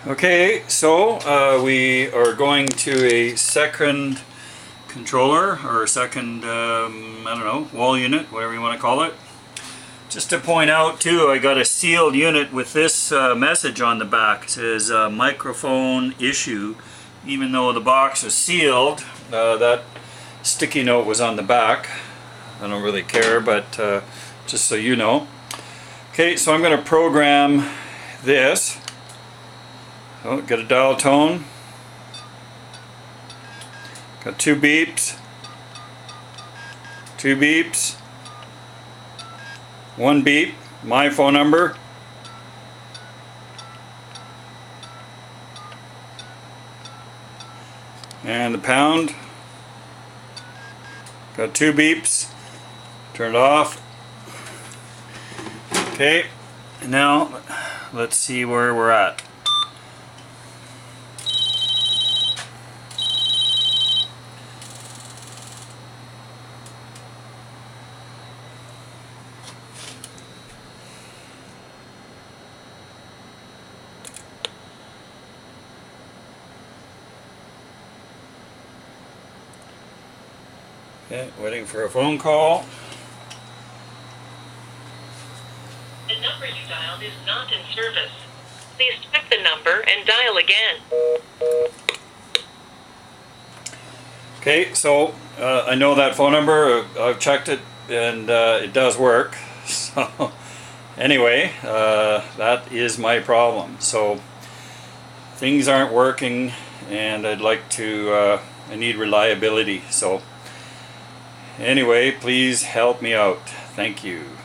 Okay, so we are going to a second controller, or a second, I don't know, wall unit, whatever you want to call it. Just to point out too, I got a sealed unit with this message on the back. It says microphone issue. Even though the box is sealed, that sticky note was on the back. I don't really care, but just so you know. Okay, so I'm going to program this. Oh, get a dial tone. Got two beeps. Two beeps. One beep. My phone number. And the pound. Got two beeps. Turn it off. Okay, now let's see where we're at. Okay, waiting for a phone call. The number you dialed is not in service. Please check the number and dial again. Okay, so I know that phone number. I've checked it, and it does work. So anyway, that is my problem. So things aren't working, and I'd like to. I need reliability. So anyway, please help me out. Thank you.